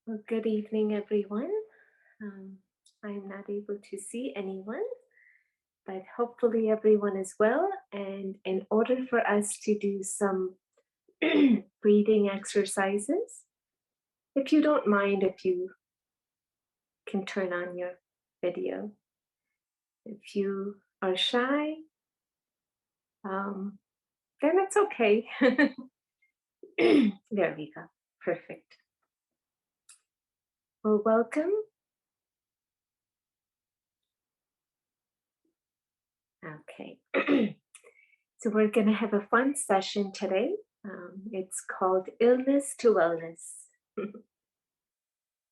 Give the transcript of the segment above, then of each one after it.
Well, good evening, everyone. Um, I'm not able to see anyone, but hopefully everyone is well. And in order for us to do some breathing exercises, if you don't mind, if you can turn on your video. If you are shy, um, then it's okay. There we go. Perfect. Well, welcome. Okay. So we're going to have a fun session today. It's called Illness to Wellness.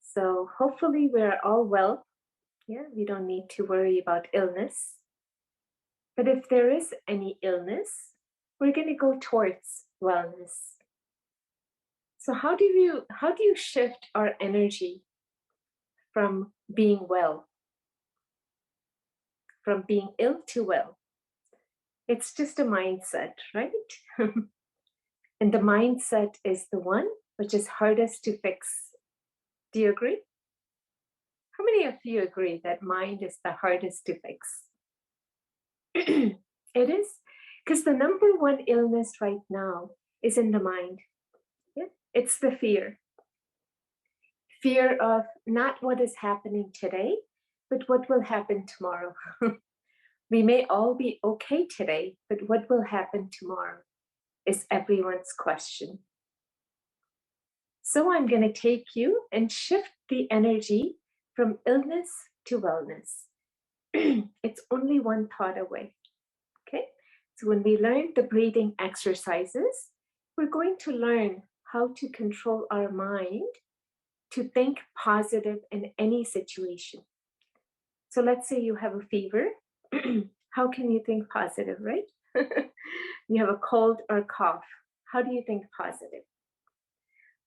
So hopefully we're all well. Yeah, we don't need to worry about illness. But if there is any illness, we're going to go towards wellness. So how do you shift our energy from being well, from being ill to well? It's just a mindset, right? And the mindset is the one which is hardest to fix. Do you agree? How many of you agree that mind is the hardest to fix? It is, because the number one illness right now is in the mind. Yeah? It's the fear of not what is happening today, but what will happen tomorrow. We may all be okay today, but what will happen tomorrow is everyone's question. So I'm going to take you and shift the energy from illness to wellness. It's only one thought away. Okay. So when we learn the breathing exercises, we're going to learn how to control our mind to think positive in any situation. So let's say you have a fever. How can you think positive, right? You have a cold or cough. How do you think positive?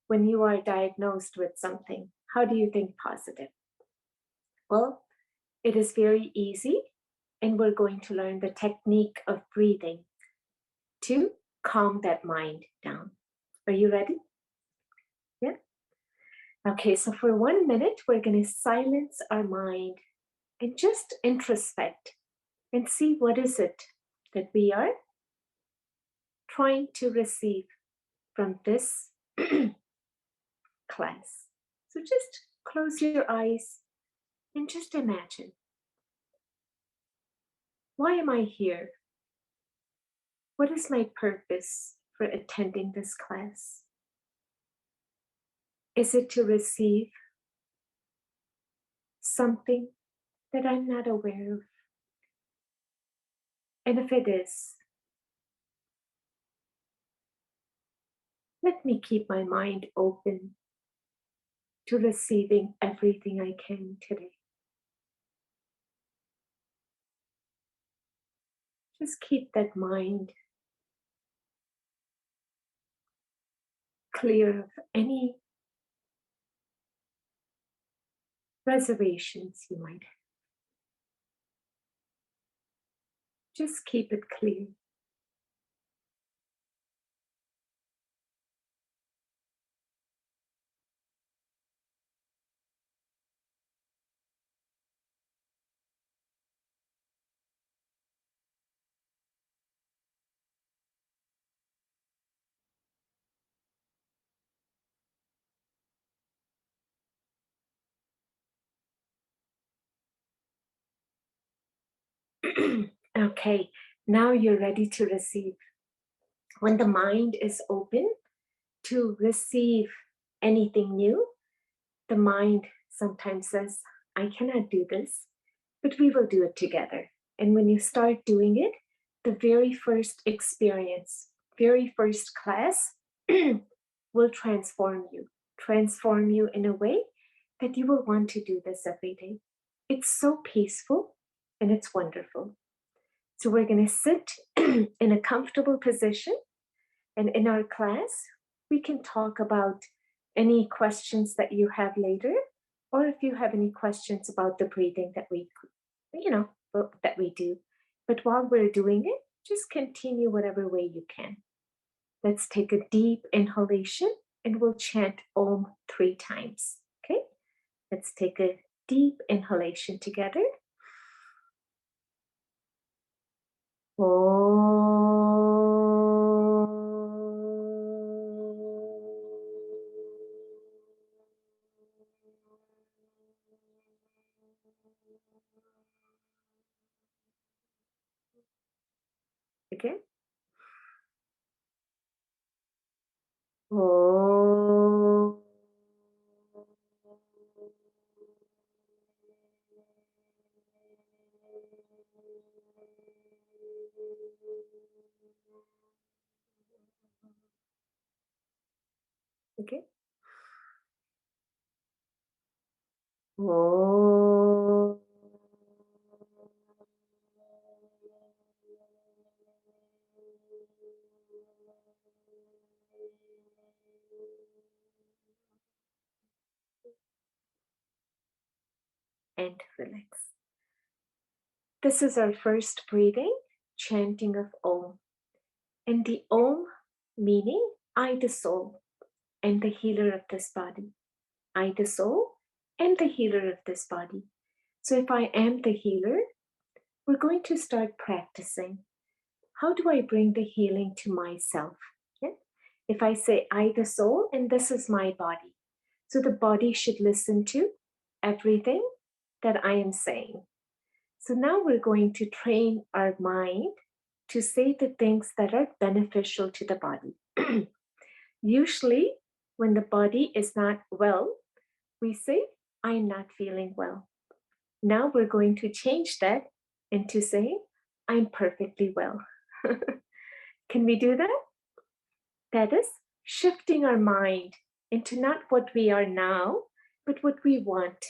When you are diagnosed with something, how do you think positive? Well, it is very easy, and we're going to learn the technique of breathing to calm that mind down. Are you ready? Yeah. Okay, so for 1 minute, we're going to silence our mind and just introspect and see what is it that we are trying to receive from this class. So just close your eyes and just imagine, why am I here? What is my purpose for attending this class? Is it to receive something that I'm not aware of? And if it is, let me keep my mind open to receiving everything I can today. Just keep that mind clear of any reservations you might have. Just keep it clear. Okay, now you're ready to receive. When the mind is open to receive anything new, the mind sometimes says, I cannot do this, but we will do it together. And when you start doing it, the very first experience, very first class will transform you in a way that you will want to do this every day. It's so peaceful and it's wonderful. So we're going to sit in a comfortable position, and in our class, we can talk about any questions that you have later, or if you have any questions about the breathing that that we do. But while we're doing it, just continue whatever way you can. Let's take a deep inhalation and we'll chant Om 3 times. Let's take a deep inhalation together. Again. Okay. And relax. This is our first breathing, chanting of Om. And the Om meaning I, the soul, and the healer of this body. I, the soul, and the healer of this body. So if I am the healer, we're going to start practicing. How do I bring the healing to myself? Yeah? If I say I, the soul, and this is my body. So the body should listen to everything that I am saying. So now we're going to train our mind to say the things that are beneficial to the body. Usually, when the body is not well, we say, I'm not feeling well. Now we're going to change that into saying, I'm perfectly well. Can we do that? That is shifting our mind into not what we are now, but what we want.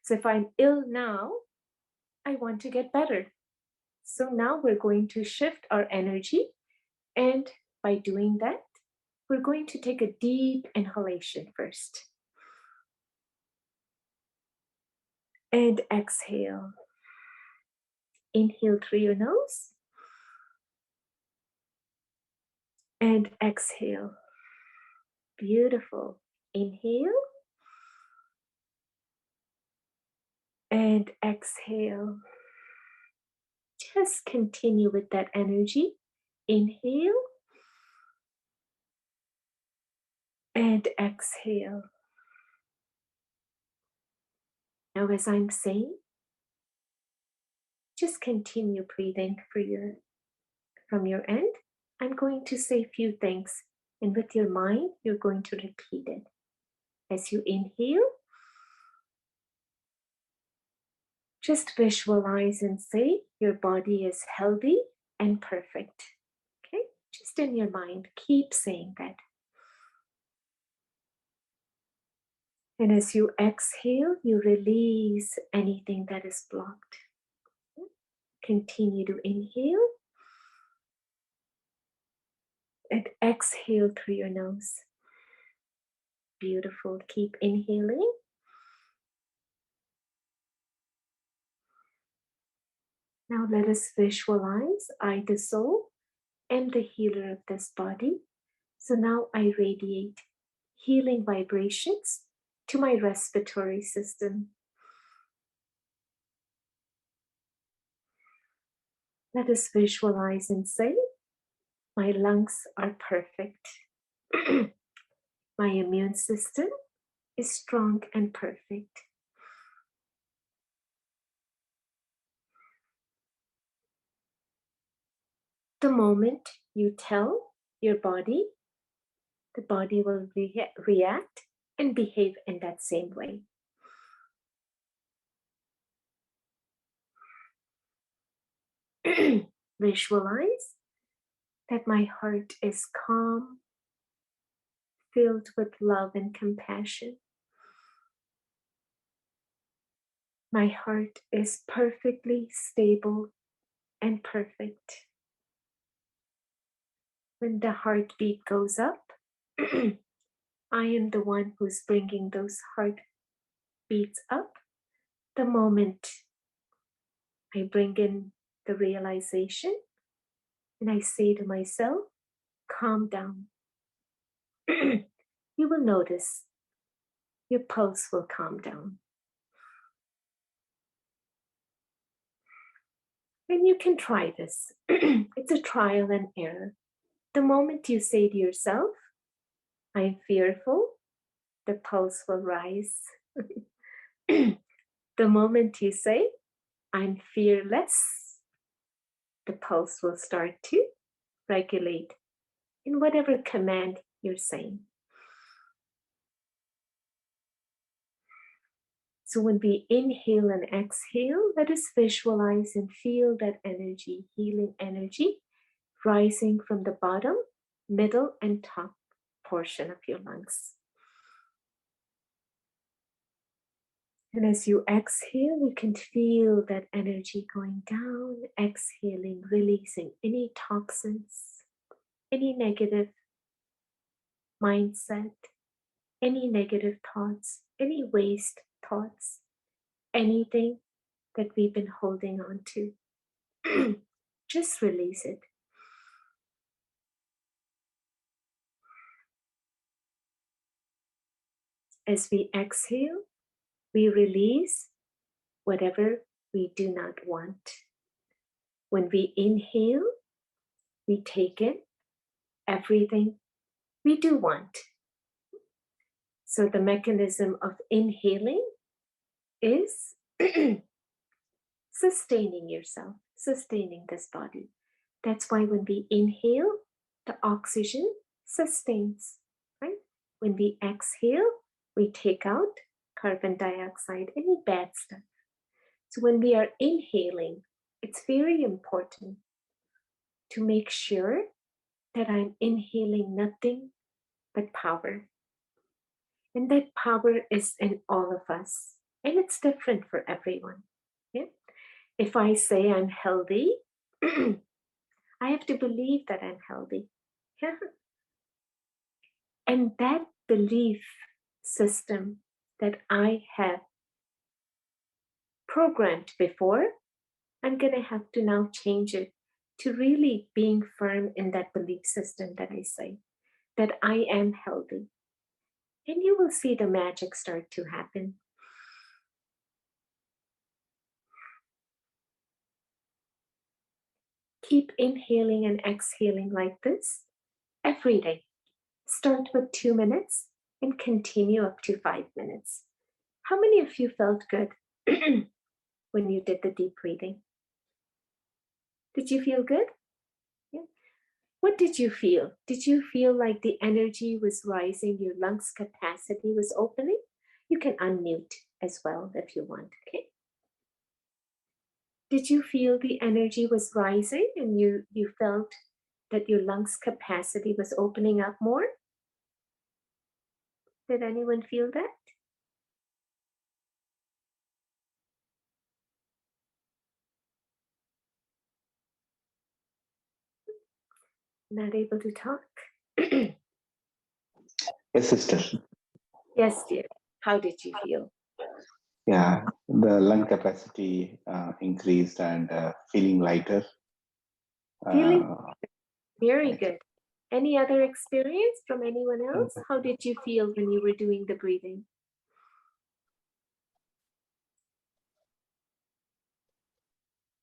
So if I'm ill now, I want to get better. So now we're going to shift our energy. And by doing that, we're going to take a deep inhalation first. And exhale. Inhale through your nose. And exhale. Beautiful. Inhale. And exhale. Just continue with that energy. Inhale. And exhale. Now, as I'm saying, just continue breathing from your end. I'm going to say a few things, and with your mind, you're going to repeat it. As you inhale, just visualize and say your body is healthy and perfect. Okay? Just in your mind, keep saying that. And as you exhale, you release anything that is blocked. Continue to inhale and exhale through your nose. Beautiful. Keep inhaling. Now let us visualize I, the soul, am the healer of this body. So now I radiate healing vibrations to my respiratory system. Let us visualize and say, my lungs are perfect. My immune system is strong and perfect. The moment you tell your body, the body will react and behave in that same way. Visualize that my heart is calm, filled with love and compassion. My heart is perfectly stable and perfect. When the heartbeat goes up, I am the one who's bringing those heartbeats up. The moment I bring in the realization and I say to myself, calm down. You will notice your pulse will calm down. And you can try this. It's a trial and error. The moment you say to yourself, I'm fearful, the pulse will rise. The moment you say, I'm fearless, the pulse will start to regulate in whatever command you're saying. So when we inhale and exhale, let us visualize and feel that energy, healing energy, rising from the bottom, middle, and top portion of your lungs. And as you exhale, you can feel that energy going down, exhaling, releasing any toxins, any negative mindset, any negative thoughts, any waste thoughts, anything that we've been holding on to. Just release it. As we exhale, we release whatever we do not want. When we inhale, we take in everything we do want. So the mechanism of inhaling is sustaining yourself, sustaining this body. That's why when we inhale, the oxygen sustains, right? When we exhale, we take out carbon dioxide, any bad stuff. So when we are inhaling, it's very important to make sure that I'm inhaling nothing but power. And that power is in all of us. And it's different for everyone. Yeah? If I say I'm healthy, I have to believe that I'm healthy. Yeah? And that belief system that I have programmed before, I'm going to have to now change it to really being firm in that belief system that I say, that I am healthy. And you will see the magic start to happen. Keep inhaling and exhaling like this every day. Start with 2 minutes and continue up to 5 minutes. How many of you felt good when you did the deep breathing? Did you feel good? Yeah. What did you feel? Did you feel like the energy was rising, your lungs capacity was opening? You can unmute as well if you want, okay? Did you feel the energy was rising and you felt that your lungs capacity was opening up more? Did anyone feel that? Not able to talk? Yes, sister. Yes, dear. How did you feel? Yeah, the lung capacity increased and feeling lighter. Feeling very Right. good. Any other experience from anyone else? How did you feel when you were doing the breathing?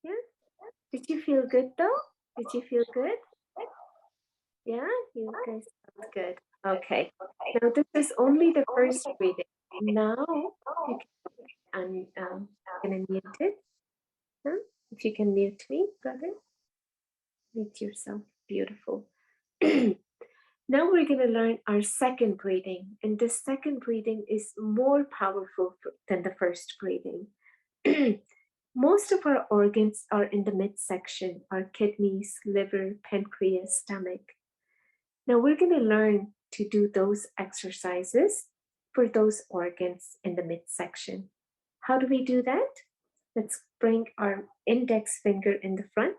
Yeah? Did you feel good though? Did you feel good? Yeah, you guys felt good. Okay. Now this is only the first breathing. Now you can unmute it. Huh? If you can mute me, brother. Mute yourself. Beautiful. Now we're going to learn our second breathing. And the second breathing is more powerful than the first breathing. Most of our organs are in the midsection, our kidneys, liver, pancreas, stomach. Now we're going to learn to do those exercises for those organs in the midsection. How do we do that? Let's bring our index finger in the front.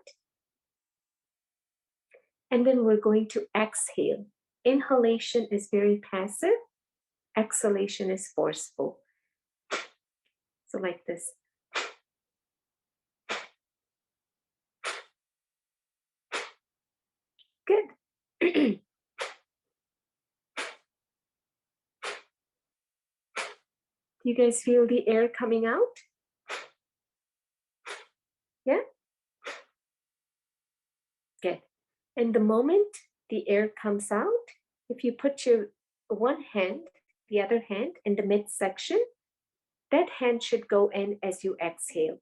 And then we're going to exhale. Inhalation is very passive. Exhalation is forceful. So like this. Good. You guys feel the air coming out? Yeah? Good. And the moment the air comes out, if you put your one hand, the other hand in the midsection, that hand should go in as you exhale.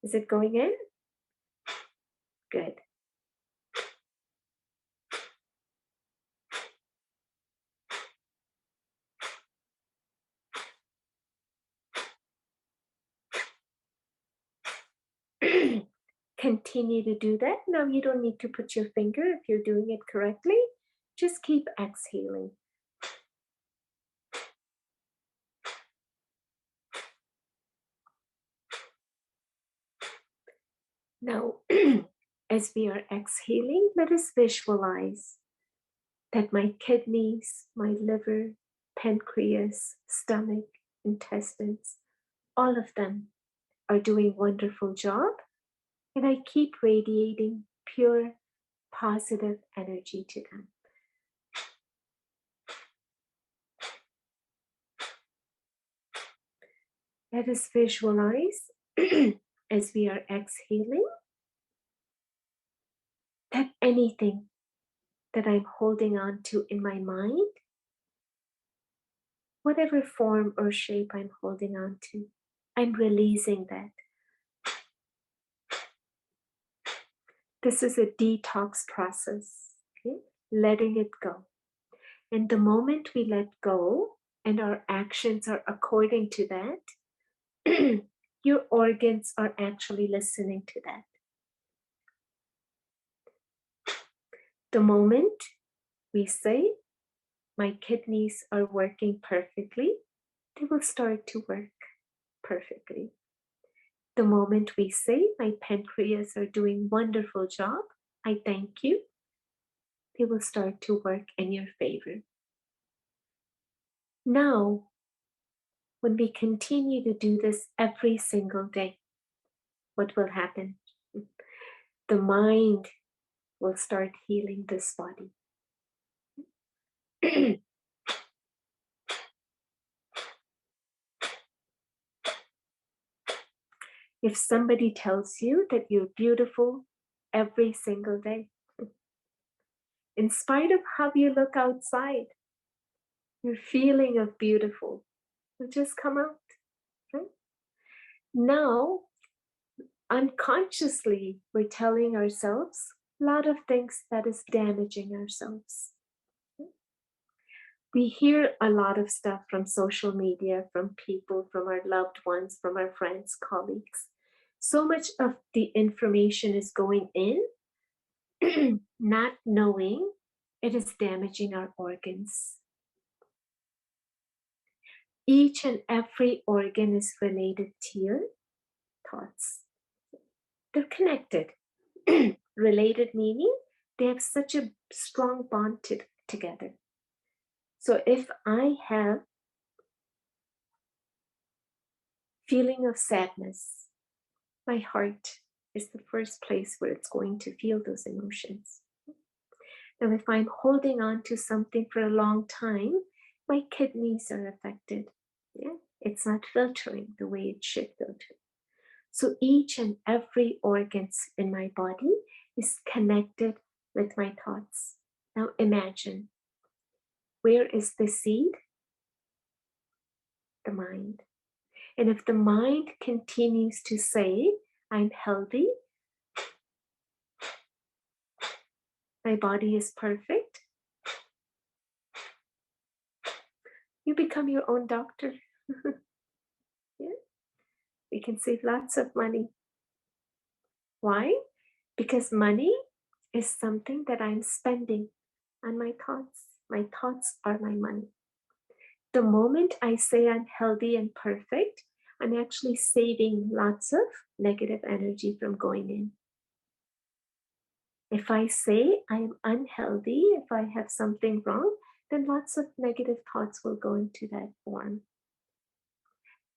Is it going in? Good. Continue to do that. Now you don't need to put your finger if you're doing it correctly. Just keep exhaling. Now, as we are exhaling, let us visualize that my kidneys, my liver, pancreas, stomach, intestines, all of them are doing wonderful job, and I keep radiating pure positive energy to them. Let us visualize as we are exhaling that anything that I'm holding on to in my mind, whatever form or shape I'm holding on to, I'm releasing that. This is a detox process, okay? Letting it go. And the moment we let go and our actions are according to that, your organs are actually listening to that. The moment we say, my kidneys are working perfectly, they will start to work perfectly. The moment we say, my pancreas are doing wonderful job, I thank you, they will start to work in your favor. Now, when we continue to do this every single day, what will happen? The mind will start healing this body. If somebody tells you that you're beautiful every single day, in spite of how you look outside, your feeling of beautiful will just come out. Right? Now, unconsciously, we're telling ourselves a lot of things that is damaging ourselves. We hear a lot of stuff from social media, from people, from our loved ones, from our friends, colleagues. So much of the information is going in, not knowing it is damaging our organs. Each and every organ is related to your thoughts. They're connected. Related meaning they have such a strong bond together. So if I have feeling of sadness, my heart is the first place where it's going to feel those emotions. Now, if I'm holding on to something for a long time, my kidneys are affected. Yeah? It's not filtering the way it should filter. So each and every organ in my body is connected with my thoughts. Now imagine, where is the seed? The mind. And if the mind continues to say, I'm healthy, my body is perfect, you become your own doctor. Yeah? We can save lots of money. Why? Because money is something that I'm spending on my thoughts. My thoughts are my money. The moment I say I'm healthy and perfect, I'm actually saving lots of negative energy from going in. If I say I'm unhealthy, if I have something wrong, then lots of negative thoughts will go into that form.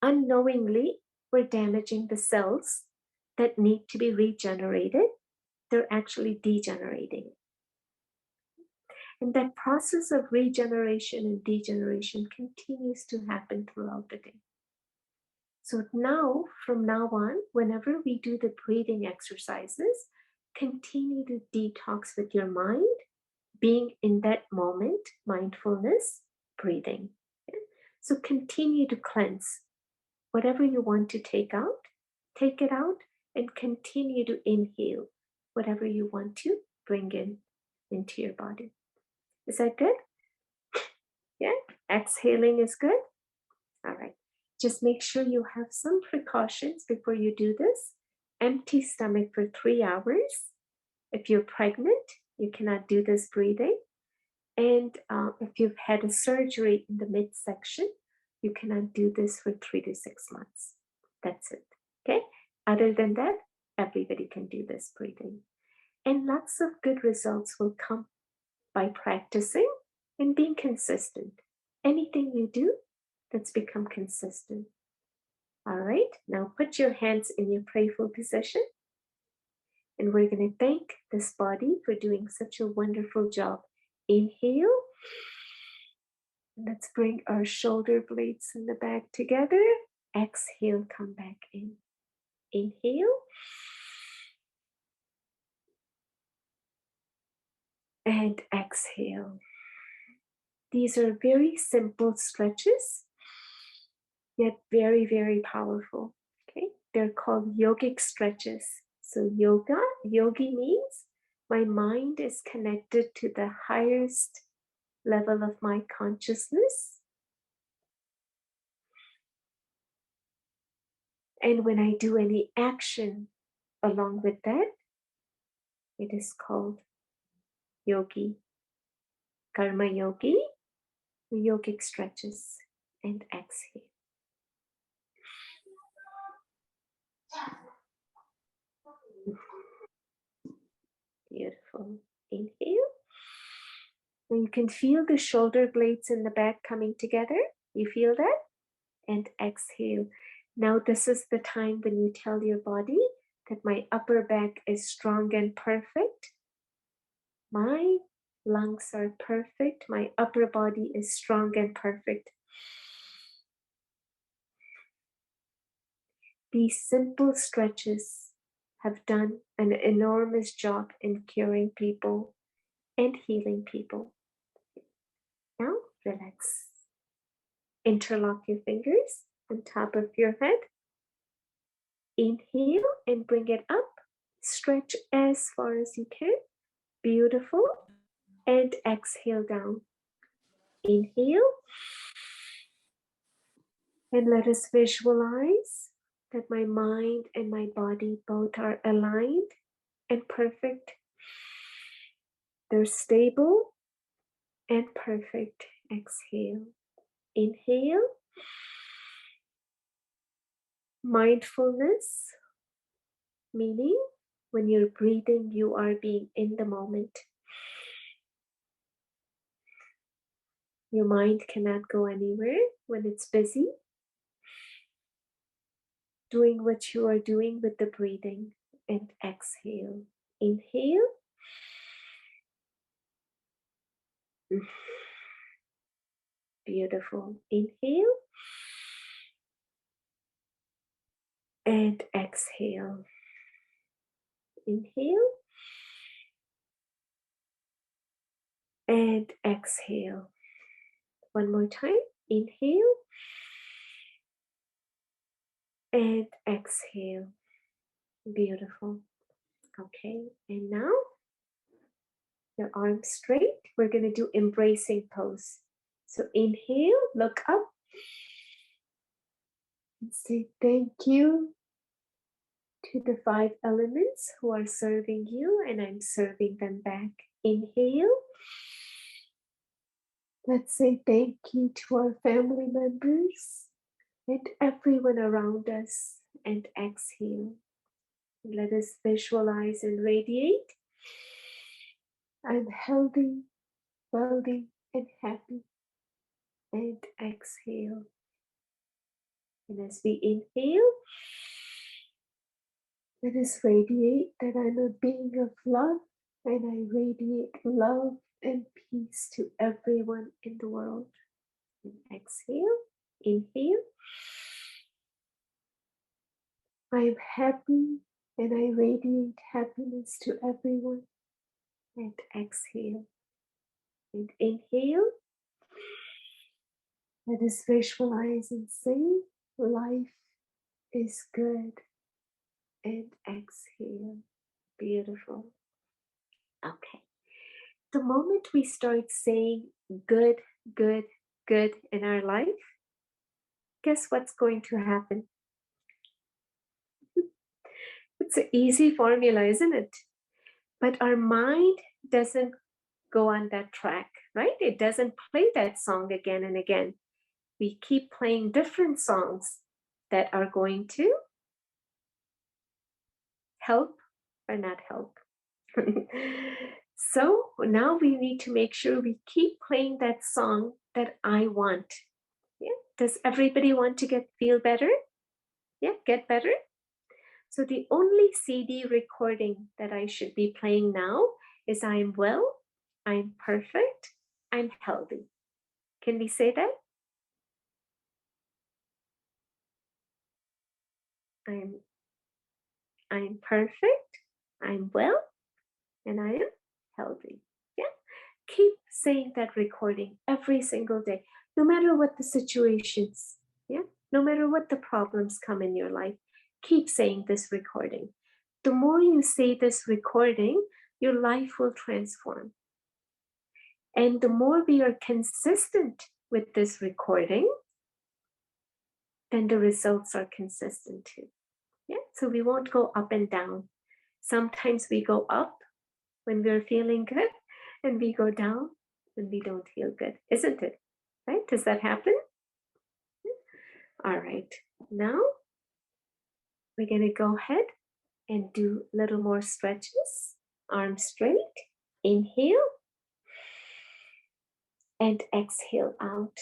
Unknowingly, we're damaging the cells that need to be regenerated. they're actually degenerating. And that process of regeneration and degeneration continues to happen throughout the day. So now, from now on, whenever we do the breathing exercises, continue to detox with your mind, being in that moment, mindfulness, breathing. Okay? So continue to cleanse. Whatever you want to take it out, and continue to inhale whatever you want to bring into your body. Is that good? Yeah, exhaling is good. All right. Just make sure you have some precautions before you do this. Empty stomach for 3 hours. If you're pregnant, you cannot do this breathing. And if you've had a surgery in the midsection, you cannot do this for 3 to 6 months. That's it. Okay. Other than that, everybody can do this breathing. And lots of good results will come by practicing and being consistent. Anything you do, let's become consistent. All right, now put your hands in your prayerful position. And we're going to thank this body for doing such a wonderful job. Inhale. Let's bring our shoulder blades in the back together. Exhale, come back in. Inhale. And exhale. These are very simple stretches, yet very, very powerful. Okay, they're called yogic stretches. So yogi means my mind is connected to the highest level of my consciousness. And when I do any action along with that, it is called yogi, karma yogi, yogic stretches, and exhale. Beautiful. Inhale. And you can feel the shoulder blades in the back coming together. You feel that? And exhale. Now this is the time when you tell your body that my upper back is strong and perfect. My lungs are perfect. My upper body is strong and perfect. These simple stretches have done an enormous job in curing people and healing people. Now relax. Interlock your fingers on top of your head. Inhale and bring it up. Stretch as far as you can. Beautiful. And exhale down. Inhale. And let us visualize that my mind and my body both are aligned and perfect. They're stable and perfect. Exhale. Inhale. Mindfulness, meaning when you're breathing, you are being in the moment. Your mind cannot go anywhere when it's busy doing what you are doing with the breathing. And exhale. Inhale. Beautiful. Inhale. And exhale. Inhale. And exhale. One more time. Inhale. And exhale. Beautiful. Okay. And now your arms straight. We're going to do embracing pose. So inhale, look up. And say thank you to the 5 elements who are serving you, and I'm serving them back. Inhale. Let's say thank you to our family members and everyone around us. And exhale. Let us visualize and radiate. I'm healthy, wealthy, and happy. And exhale. And as we inhale, Let us radiate that I'm a being of love, and I radiate love and peace to everyone in the world. And exhale, inhale. I'm happy, and I radiate happiness to everyone. And exhale. And inhale. Let us visualize and say, life is good. And exhale. Beautiful. Okay. The moment we start saying good, good, good in our life, guess what's going to happen? It's an easy formula, isn't it? But our mind doesn't go on that track, right? It doesn't play that song again and again. We keep playing different songs that are going to help or not help. So now we need to make sure we keep playing that song that I want. Yeah. Does everybody want to feel better? Yeah, get better. So the only CD recording that I should be playing now is I'm well, I'm perfect, I'm healthy. Can we say that? I'm perfect, I'm well, and I am healthy. Yeah. Keep saying that recording every single day, no matter what the situations. Yeah. No matter what the problems come in your life, keep saying this recording. The more you say this recording, your life will transform. And the more we are consistent with this recording, then the results are consistent too. Yeah. So we won't go up and down. Sometimes we go up when we're feeling good, and we go down when we don't feel good, isn't it? Right? Does that happen? All right. Now we're going to go ahead and do a little more stretches. Arms straight. Inhale and exhale out.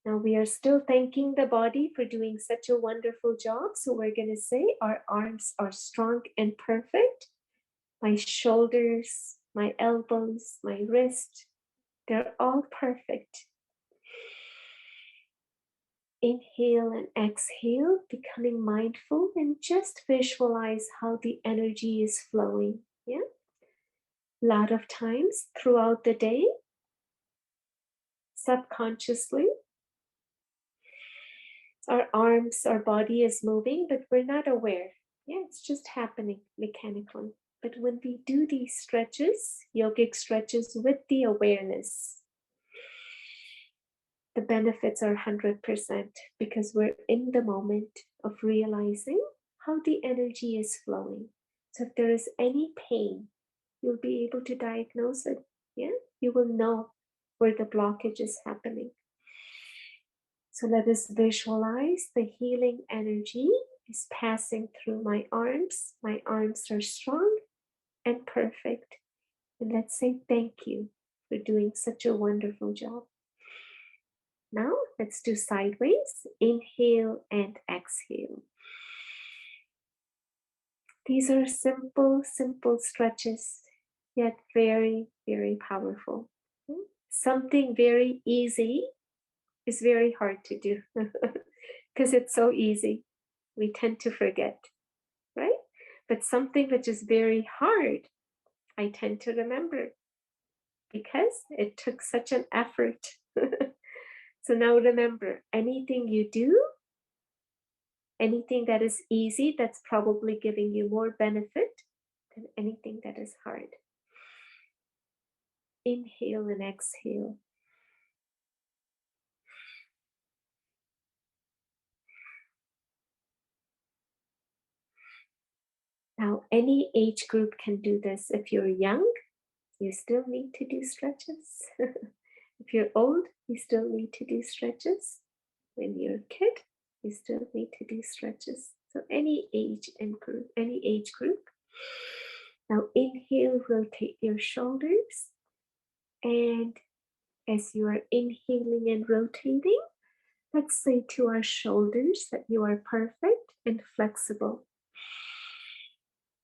Now we are still thanking the body for doing such a wonderful job. So we're going to say our arms are strong and perfect. My shoulders, my elbows, my wrist, they're all perfect. Inhale and exhale, becoming mindful, and just visualize how the energy is flowing. Yeah. A lot of times throughout the day, subconsciously, our arms, our body is moving, but we're not aware. Yeah, it's just happening mechanically. But when we do these stretches, yogic stretches with the awareness, the benefits are 100% because we're in the moment of realizing how the energy is flowing. So if there is any pain, you'll be able to diagnose it. Yeah, you will know where the blockage is happening. So let us visualize the healing energy is passing through my arms. My arms are strong and perfect. And let's say thank you for doing such a wonderful job. Now let's do sideways. Inhale and exhale. These are simple, simple stretches, yet very, very powerful. Something very easy is very hard to do because it's so easy. We tend to forget, right? But something which is very hard, I tend to remember because it took such an effort. So now remember, anything you do, anything that is easy, that's probably giving you more benefit than anything that is hard. Inhale and exhale. Now, any age group can do this. If you're young, you still need to do stretches. If you're old, you still need to do stretches. When you're a kid, you still need to do stretches. So any age and group, any age group. Now inhale, rotate your shoulders. And as you are inhaling and rotating, let's say to our shoulders that you are perfect and flexible.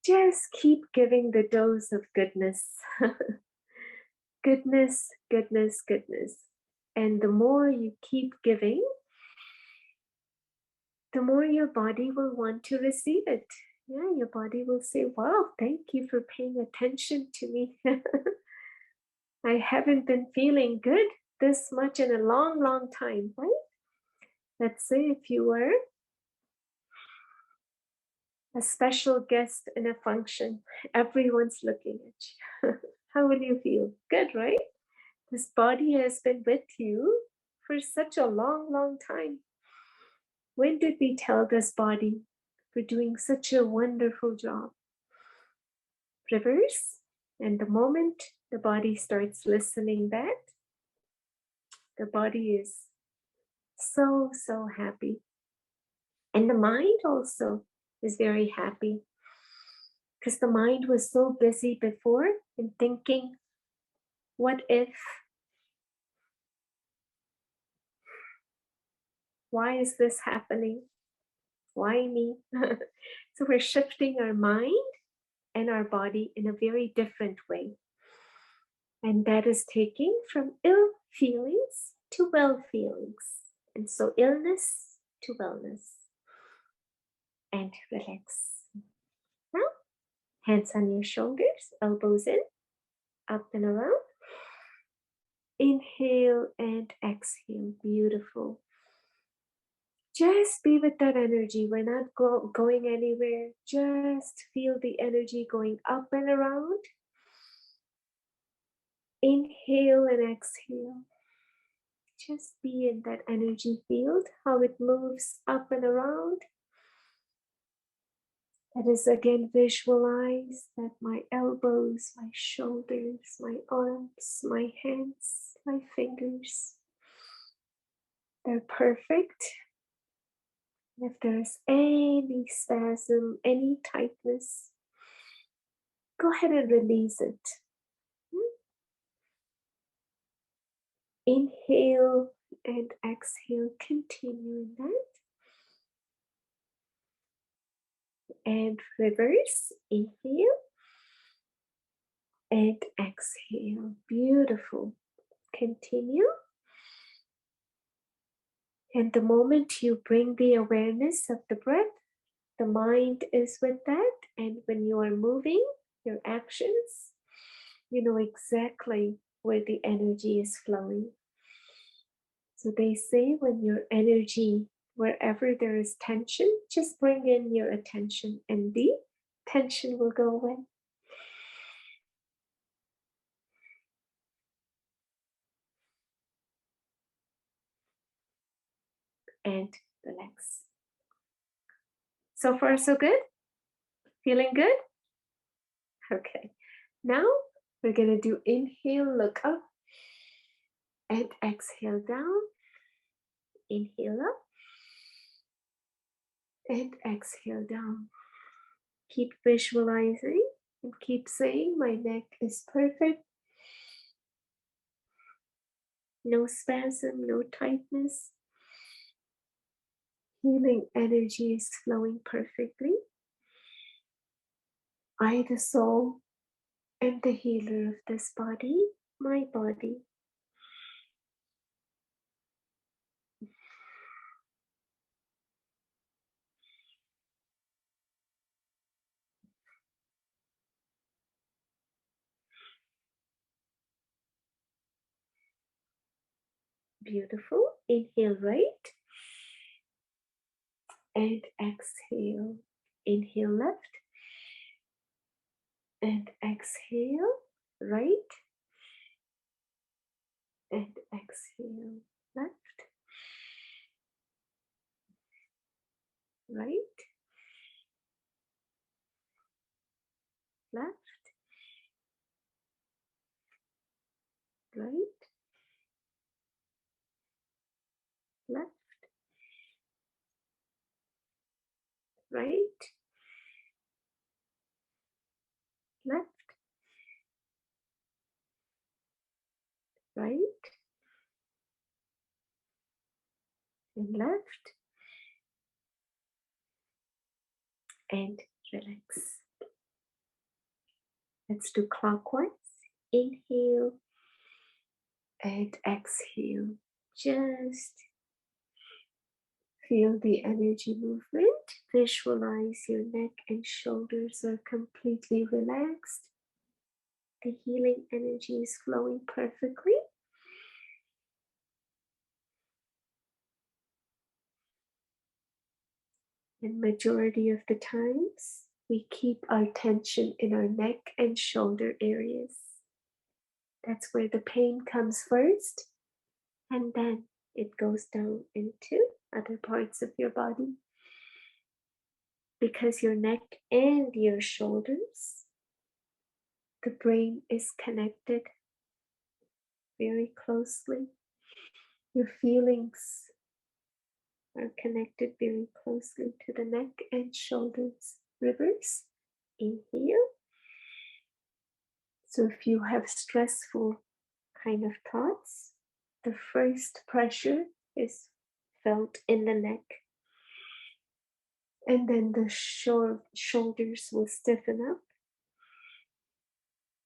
Just keep giving the dose of goodness. Goodness, goodness, goodness. And the more you keep giving, the more your body will want to receive it. Yeah, your body will say, wow, thank you for paying attention to me. I haven't been feeling good this much in a long, long time, right? Let's say if you were a special guest in a function, everyone's looking at you. How will you feel? Good, right? This body has been with you for such a long, long time. When did we tell this body for doing such a wonderful job? Reverse. And the moment the body starts listening back, the body is so, so happy. And the mind also is very happy because the mind was so busy before in thinking, what if? Why is this happening? Why me? So we're shifting our mind and our body in a very different way. And that is taking from ill feelings to well feelings. And so illness to wellness. And relax. Now, hands on your shoulders, elbows in, up and around. Inhale and exhale. Beautiful. Just be with that energy. We're not going anywhere. Just feel the energy going up and around. Inhale and exhale. Just be in that energy field, how it moves up and around. That is again, visualize that my elbows, my shoulders, my arms, my hands, my fingers, they're perfect. If there's any spasm, any tightness, go ahead and release it. Inhale and exhale, continue in that. And reverse, inhale and exhale. Beautiful. Continue. And the moment you bring the awareness of the breath, the mind is with that. And when you are moving your actions, you know exactly where the energy is flowing. So they say when your energy, wherever there is tension, just bring in your attention and the tension will go away. And relax. So far, so good? Feeling good? Okay. Now we're going to do inhale, look up, and exhale down. Inhale up and exhale down. Keep visualizing and keep saying, my neck is perfect. No spasm, no tightness. Healing energy is flowing perfectly. I, the soul, am the healer of this body, my body. Beautiful. Inhale right and exhale. Inhale left and exhale right and exhale left, right, left, right, left, right, left, right, and left, and relax. Let's do clockwise. Inhale and exhale. Just feel the energy movement. Visualize your neck and shoulders are completely relaxed. The healing energy is flowing perfectly. And majority of the times, we keep our tension in our neck and shoulder areas. That's where the pain comes first, and then it goes down into other parts of your body. Because your neck and your shoulders, the brain is connected very closely. Your feelings are connected very closely to the neck and shoulders. Reverse. Inhale. So if you have stressful kind of thoughts, the first pressure is felt in the neck. And then the shoulders will stiffen up.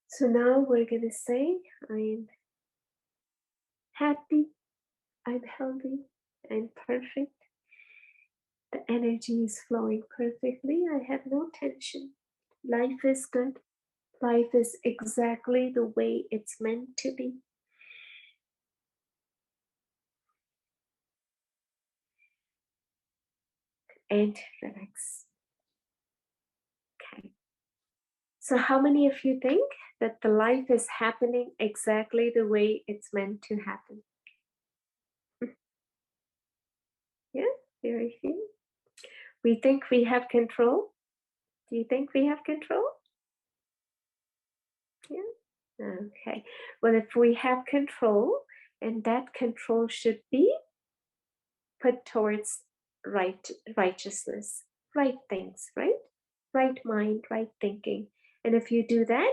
So now we're going to say, I am happy, I'm healthy, I'm perfect. The energy is flowing perfectly. I have no tension. Life is good. Life is exactly the way it's meant to be. And relax. Okay. So how many of you think that the life is happening exactly the way it's meant to happen? Yeah, very few. We think we have control. Do you think we have control? Yeah. Okay. Well, if we have control, and that control should be put towards righteousness, right things, right? Right mind, right thinking. And if you do that,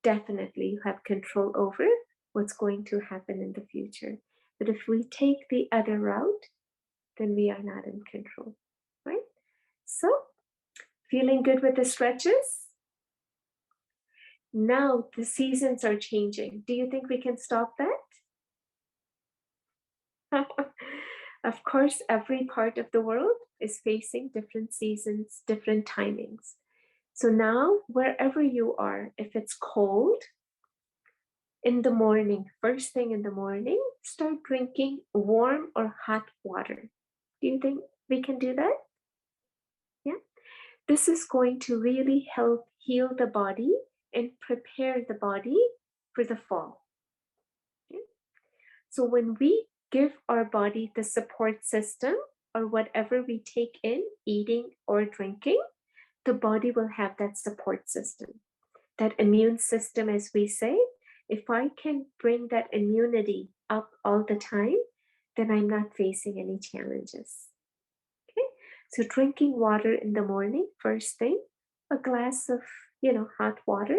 definitely you have control over what's going to happen in the future. But if we take the other route, then we are not in control, right? So, feeling good with the stretches? Now the seasons are changing. Do you think we can stop that? Of course, every part of the world is facing different seasons, different timings. So now, wherever you are, if it's cold, in the morning, first thing in the morning, start drinking warm or hot water. Do you think we can do that? Yeah. This is going to really help heal the body and prepare the body for the fall. Okay? So when we give our body the support system or whatever we take in, eating or drinking, the body will have that support system. That immune system, as we say, if I can bring that immunity up all the time, then I'm not facing any challenges. Okay, so drinking water in the morning, first thing, a glass of hot water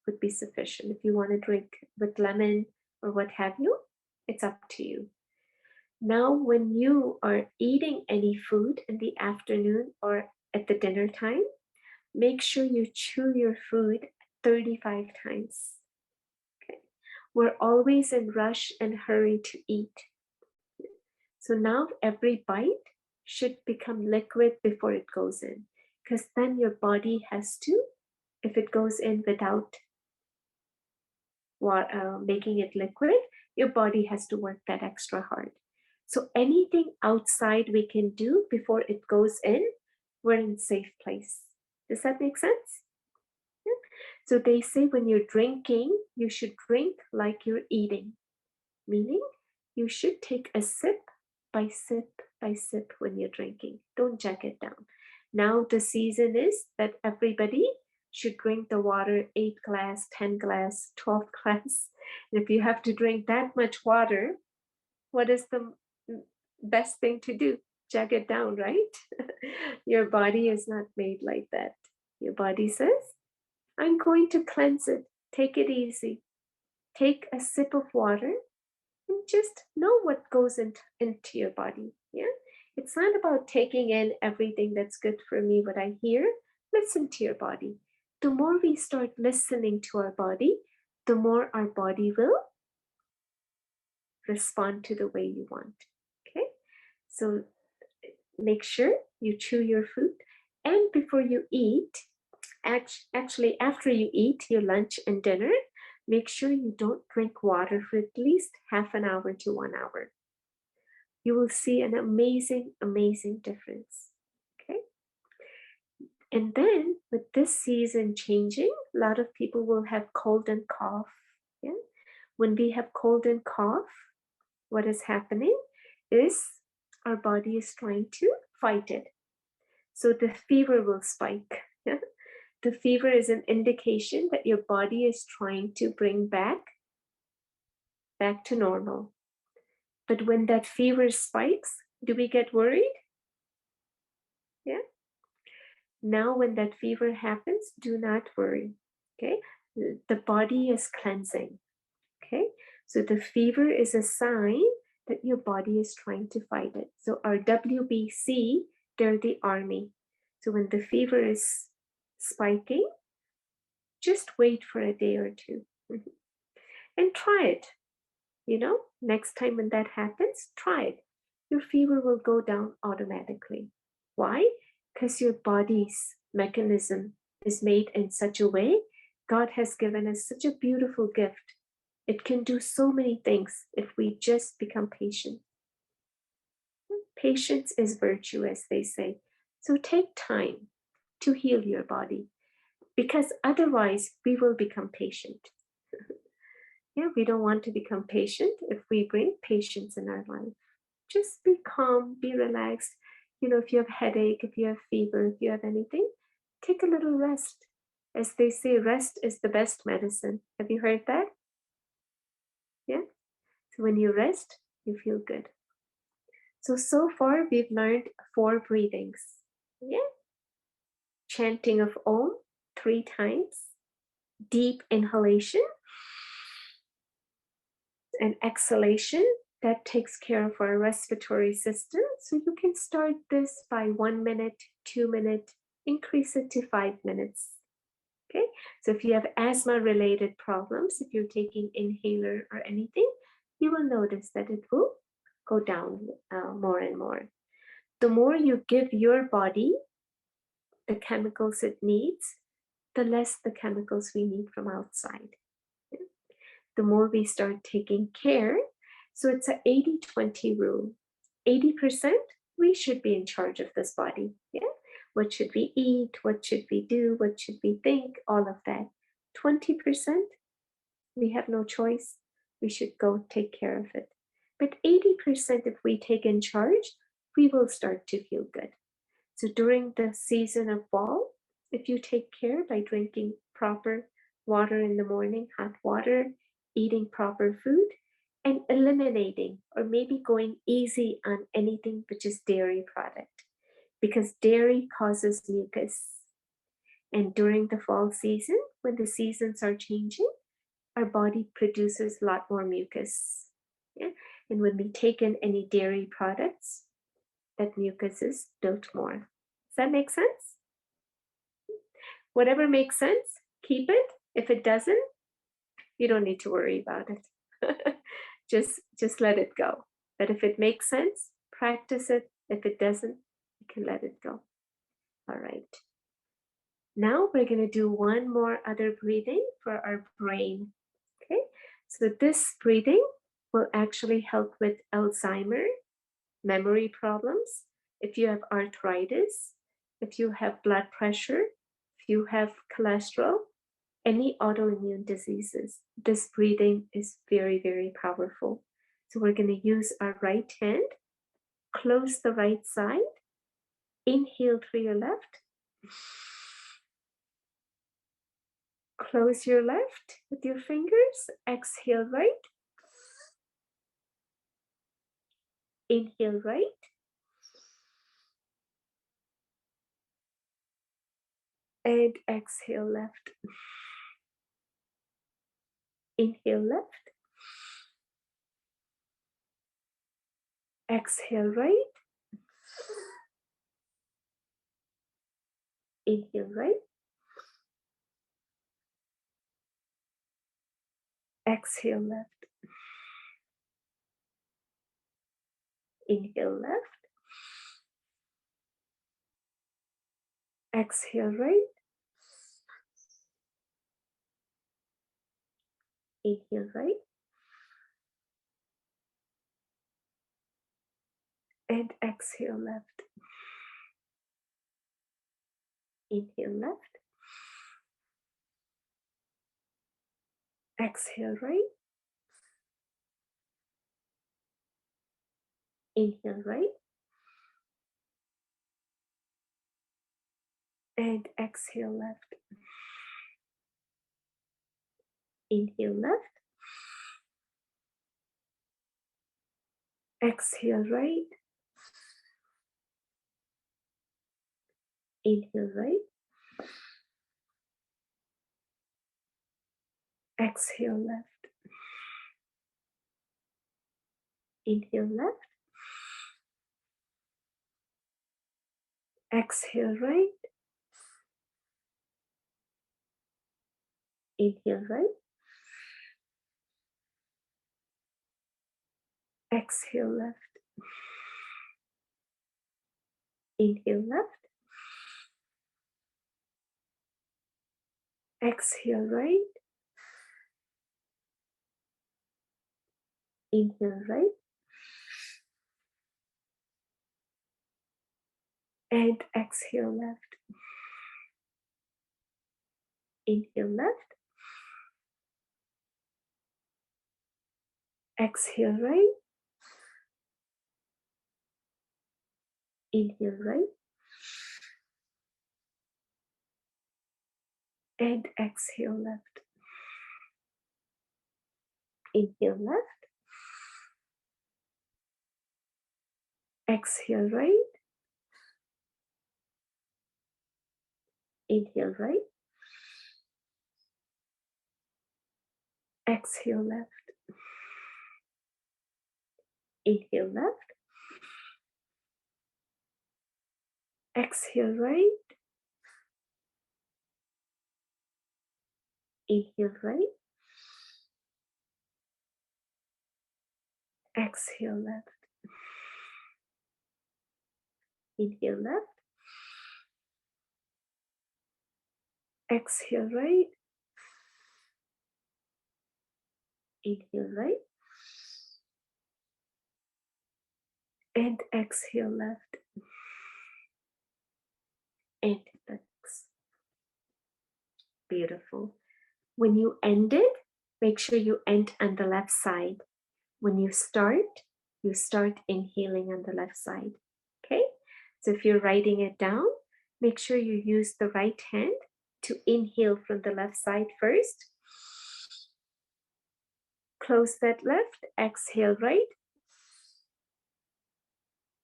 would be sufficient. If you want to drink with lemon or what have you, it's up to you. Now, when you are eating any food in the afternoon or at the dinner time, make sure you chew your food 35 times. Okay. We're always in rush and hurry to eat. So now every bite should become liquid before it goes in, because then your body has to, if it goes in without making it liquid, your body has to work that extra hard. So anything outside we can do before it goes in, we're in safe place. Does that make sense? Yeah. So they say when you're drinking, you should drink like you're eating, meaning you should take a sip by sip by sip when you're drinking. Don't jug it down. Now the season is that everybody should drink the water 8 glass, 10 glass, 12 glass. And if you have to drink that much water, what is the best thing to do? Jug it down, right? Your body is not made like that. Your body says, I'm going to cleanse it. Take it easy. Take a sip of water and just know what goes into your body. Yeah. It's not about taking in everything that's good for me, what I hear. Listen to your body. The more we start listening to our body, the more our body will respond to the way you want. Okay, so make sure you chew your food, and before you eat, actually after you eat your lunch and dinner, make sure you don't drink water for at least half an hour to 1 hour. You will see an amazing difference. Okay, and then with this season changing, a lot of people will have cold and cough. Yeah, when we have cold and cough, what is happening is our body is trying to fight it. So the fever will spike. Yeah? The fever is an indication that your body is trying to bring back to normal. But when that fever spikes, do we get worried? Yeah. Now, when that fever happens, do not worry. Okay. The body is cleansing. Okay. So the fever is a sign that your body is trying to fight it. So our WBC, they're the army. So when the fever is spiking, just wait for a day or two and try it. Next time when that happens, try it. Your fever will go down automatically. Why? Because your body's mechanism is made in such a way. God has given us such a beautiful gift. It can do so many things if we just become patient. Patience is virtue, as they say. So take time to heal your body, because otherwise we will become patient. Yeah, we don't want to become patient if we bring patience in our life. Just be calm, be relaxed. If you have headache, if you have fever, if you have anything, take a little rest. As they say, rest is the best medicine. Have you heard that? Yeah. So when you rest, you feel good. So far we've learned 4 breathings. Yeah. Chanting of Om 3 times, deep inhalation and exhalation. That takes care of our respiratory system. So you can start this by 1 minute, 2 minutes, increase it to 5 minutes. Okay, so if you have asthma related problems, if you're taking inhaler or anything, you will notice that it will go down more and more. The more you give your body the chemicals it needs, the less the chemicals we need from outside. The more we start taking care, so it's an 80-20 rule. 80%, we should be in charge of this body. Yeah. What should we eat? What should we do? What should we think? All of that. 20%, we have no choice. We should go take care of it. But 80%, if we take in charge, we will start to feel good. So during the season of fall, if you take care by drinking proper water in the morning, hot water, eating proper food, and eliminating or maybe going easy on anything which is dairy product, because dairy causes mucus. And during the fall season, when the seasons are changing, our body produces a lot more mucus. Yeah? And when we take in any dairy products, that mucus is built more. Does that make sense? Whatever makes sense, keep it. If it doesn't, you don't need to worry about it. just let it go. But if it makes sense, practice it. If it doesn't, you can let it go. All right. Now we're going to do one more other breathing for our brain. Okay. So this breathing will actually help with Alzheimer, memory problems, if you have arthritis, if you have blood pressure, if you have cholesterol, any autoimmune diseases. This breathing is very powerful. So we're going to use our right hand, close the right side, inhale through your left, close your left with your fingers, exhale right, inhale right, and exhale left. Inhale left, exhale right, inhale right, Exhale left. Inhale left. Exhale right. Inhale right. And exhale left. Inhale left. Exhale right. Inhale right. And exhale left. Inhale left. Exhale right. Inhale right. Exhale left. Inhale left. Exhale right. Inhale right. Exhale left. Inhale left. Exhale right. Inhale right. And exhale left. Inhale left. Exhale right. Inhale right. And exhale left. Inhale left. Exhale right. Inhale right. Exhale left. Inhale left. Exhale right. Inhale right. Exhale left. Inhale left. Exhale right. Inhale right. And exhale left. And relax. Beautiful. When you end it, make sure you end on the left side. When you start inhaling on the left side. Okay? So if you're writing it down, make sure you use the right hand to inhale from the left side first. Close that left, exhale right.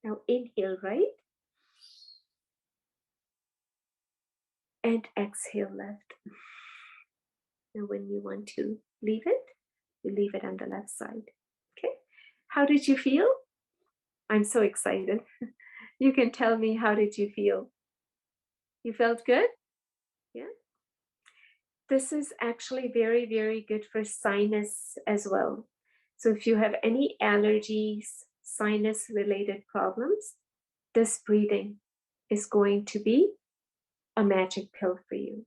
Now inhale right. And exhale left. Now when you want to leave it, you leave it on the left side. Okay? How did you feel? I'm so excited. You can tell me, how did you feel? You felt good? Yeah. This is actually very, very good for sinus as well. So if you have any allergies, sinus related problems, this breathing is going to be a magic pill for you.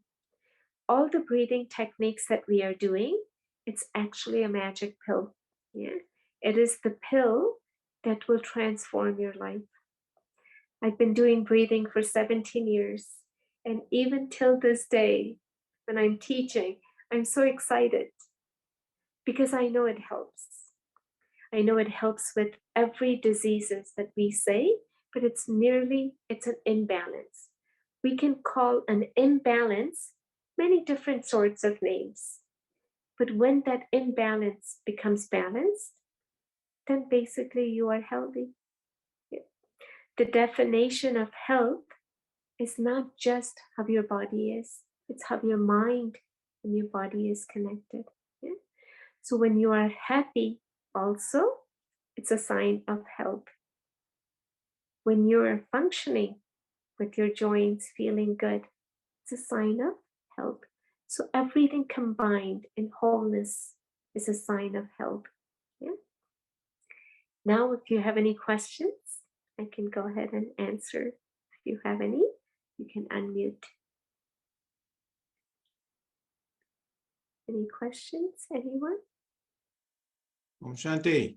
All the breathing techniques that we are doing, it's actually a magic pill. Yeah. It is the pill that will transform your life. I've been doing breathing for 17 years. And even till this day, when I'm teaching, I'm so excited because I know it helps. I know it helps with every diseases that we say, but it's an imbalance. We can call an imbalance many different sorts of names. But when that imbalance becomes balanced, then basically you are healthy. Yeah. The definition of health is not just how your body is, it's how your mind and your body is connected. Yeah? So when you are happy, also, it's a sign of health. When you're functioning with your joints feeling good, it's a sign of health. So everything combined in wholeness is a sign of health. Yeah. Now, if you have any questions, I can go ahead and answer. If you have any, you can unmute. Any questions, anyone? Om Shanti.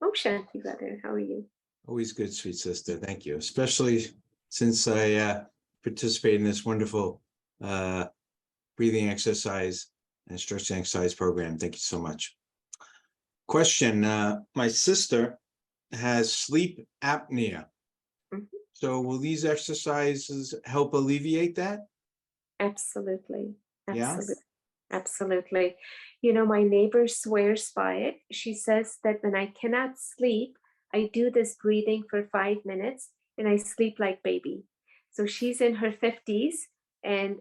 Oh, Shanti, brother, how are you? Always good, sweet sister. Thank you. Especially since I participate in this wonderful breathing exercise and stretching exercise program. Thank you so much. Question. My sister has sleep apnea. Mhm. So will these exercises help alleviate that? Absolutely. Yeah. Absolutely. Absolutely. You know, my neighbor swears by it. She says that when I cannot sleep, I do this breathing for 5 minutes and I sleep like baby. So she's in her 50s and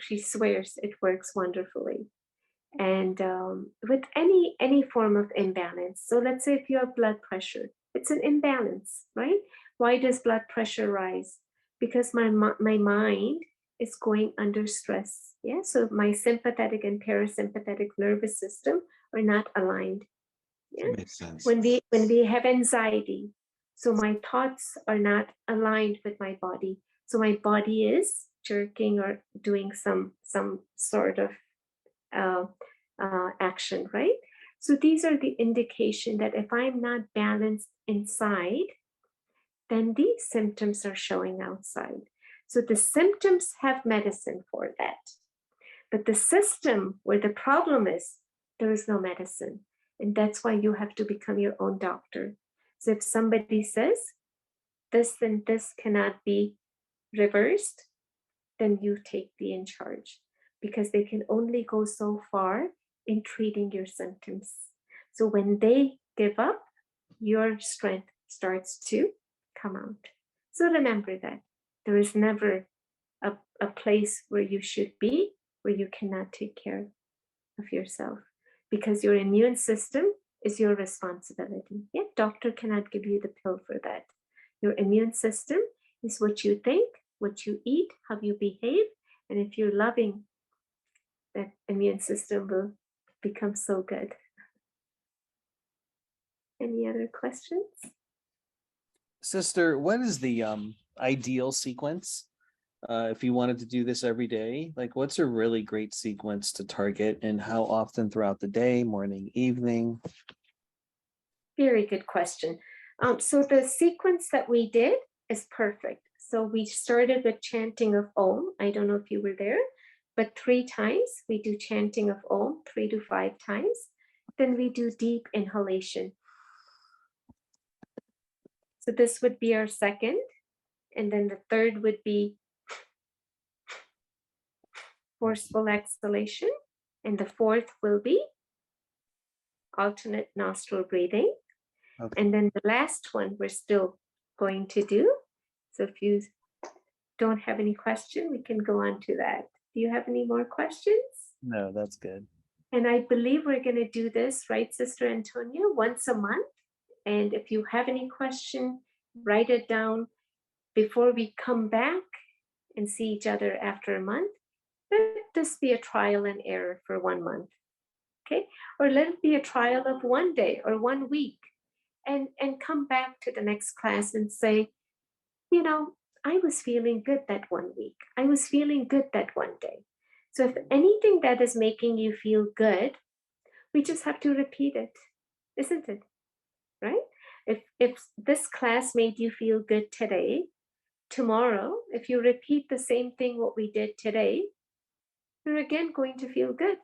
she swears it works wonderfully. And with any form of imbalance. So let's say if you have blood pressure, it's an imbalance, right? Why does blood pressure rise? Because my mind is going under stress. Yeah, so my sympathetic and parasympathetic nervous system are not aligned. Yeah, That makes sense. when we have anxiety, so my thoughts are not aligned with my body. So my body is jerking or doing some sort of uh, action, right? So these are the indication that if I'm not balanced inside, then these symptoms are showing outside. So the symptoms have medicine for that. But the system where the problem is, there is no medicine. And that's why you have to become your own doctor. So if somebody says this and this cannot be reversed, then you take the in charge because they can only go so far in treating your symptoms. So when they give up, your strength starts to come out. So remember that there is never a place where you should be where you cannot take care of yourself because your immune system is your responsibility. Yeah, doctor cannot give you the pill for that. Your immune system is what you think, what you eat, how you behave, and if you're loving, that immune system will become so good. Any other questions? Sister, what is the ideal sequence if you wanted to do this every day? Like, what's a really great sequence to target, and how often throughout the day, morning, evening? Very good question. So the sequence that we did is perfect. So we started with chanting of Om. I don't know if you were there, but 3 times we do chanting of Om, 3 to 5 times. Then we do deep inhalation. So this would be our second. And then the third would be forceful exhalation. And the fourth will be alternate nostril breathing. Okay. And then the last one we're still going to do. So if you don't have any question, we can go on to that. Do you have any more questions? No, that's good. And I believe we're going to do this, right, Sister Antonia, once a month. And if you have any question, write it down before we come back and see each other after a month. Let this be a trial and error for 1 month, okay? Or let it be a trial of 1 day or 1 week, and come back to the next class and say, you know, I was feeling good that 1 week. I was feeling good that 1 day. So if anything that is making you feel good, we just have to repeat it, isn't it? Right? If this class made you feel good today, tomorrow, if you repeat the same thing what we did today, you're again going to feel good.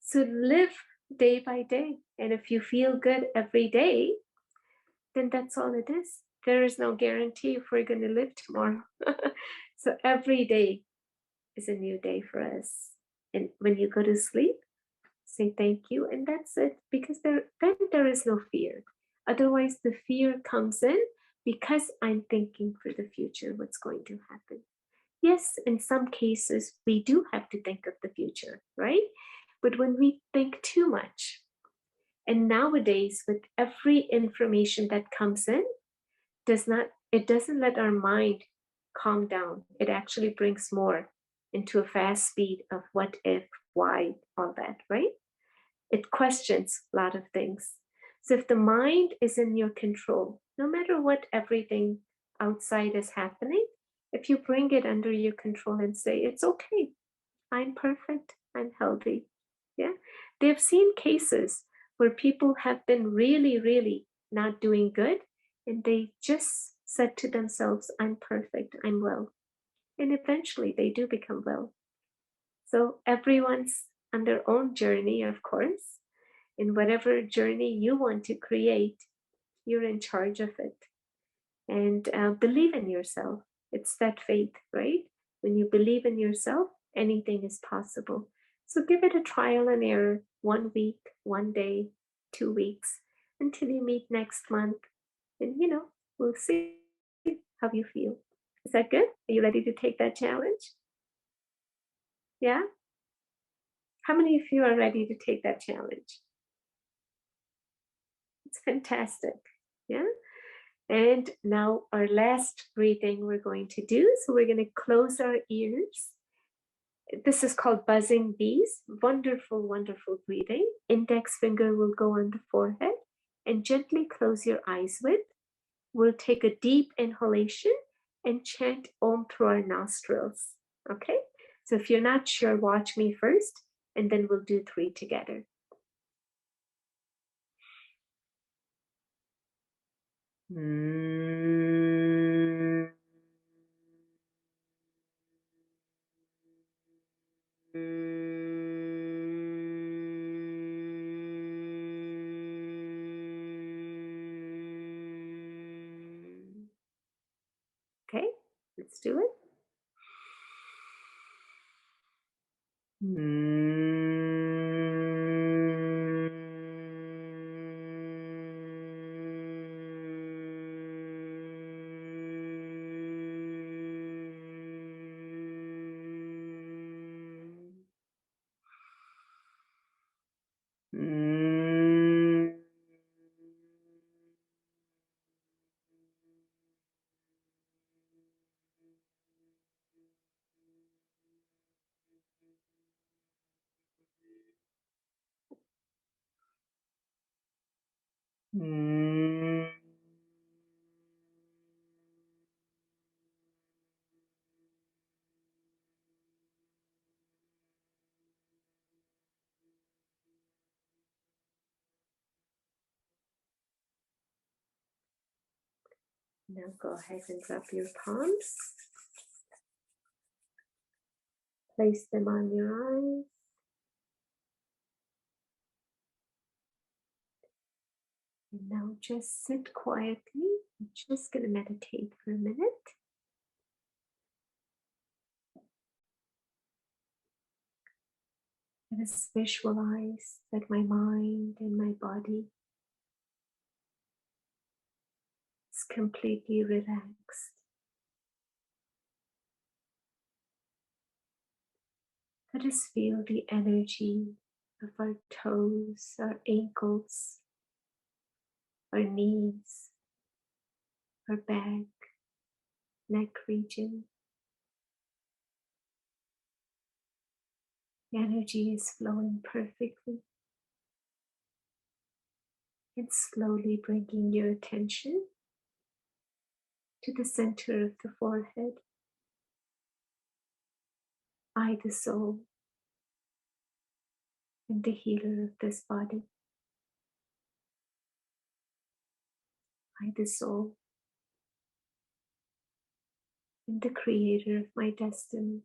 So live day by day. And if you feel good every day, then that's all it is. There is no guarantee if we're going to live tomorrow. So every day is a new day for us. And when you go to sleep, say thank you, and that's it. Because then there is no fear. Otherwise, the fear comes in because I'm thinking for the future what's going to happen. Yes, in some cases, we do have to think of the future, right? But when we think too much, and nowadays, with every information that comes in, it doesn't let our mind calm down. It actually brings more into a fast speed of what if, why, all that, right? it questions a lot of things. So if the mind is in your control, no matter what everything outside is happening, if you bring it under your control and say, it's okay, I'm perfect, I'm healthy. Yeah. They've seen cases where people have been really, really not doing good, and they just said to themselves, I'm perfect, I'm well. And eventually they do become well. So everyone's on their own journey, of course. In whatever journey you want to create, you're in charge of it. And believe in yourself. It's that faith, right? When you believe in yourself, anything is possible. So give it a trial and error, 1 week, 1 day, 2 weeks, until you meet next month. And, we'll see how you feel. Is that good? Are you ready to take that challenge? Yeah? How many of you are ready to take that challenge? It's fantastic. Yeah? And now our last breathing we're going to do. So we're going to close our ears. This is called buzzing bees. Wonderful, wonderful breathing. Index finger will go on the forehead and gently close your eyes with. We'll take a deep inhalation and chant Om through our nostrils. Okay? So if you're not sure, watch me first, and then we'll do 3 together. Okay, let's do it. Now go ahead and rub your palms. Place them on your eyes. And now just sit quietly. I'm just going to meditate for a minute. Let us visualize that my mind and my body is completely relaxed. Let us feel the energy of our toes, our ankles, our knees, our back, neck region. The energy is flowing perfectly. And slowly bringing your attention to the center of the forehead. I, the soul, and the healer of this body. I, the soul, and the creator of my destiny.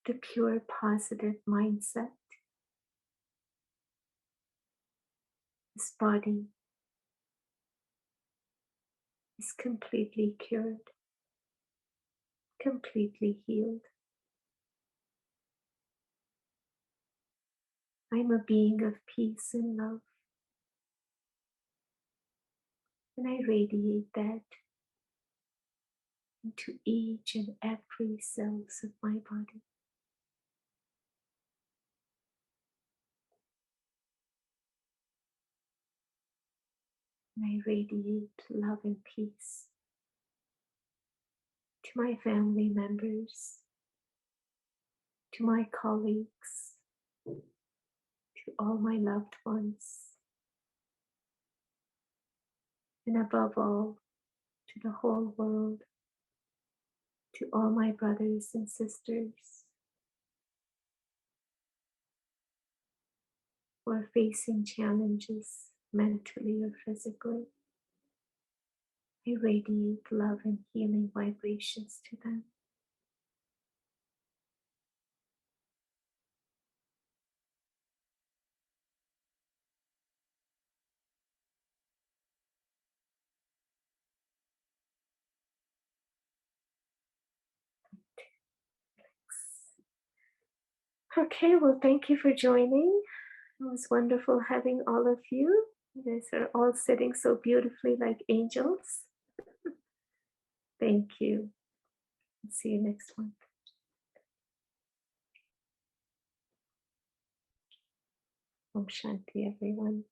The pure positive mindset. This body is completely cured, completely healed. I'm a being of peace and love, and I radiate that into each and every cells of my body. And I radiate love and peace to my family members, to my colleagues, to all my loved ones, and above all, to the whole world, to all my brothers and sisters who are facing challenges mentally or physically. I radiate love and healing vibrations to them. Okay, well, thank you for joining. It was wonderful having all of you. You guys are all sitting so beautifully like angels. Thank you. See you next month. Om Shanti, everyone.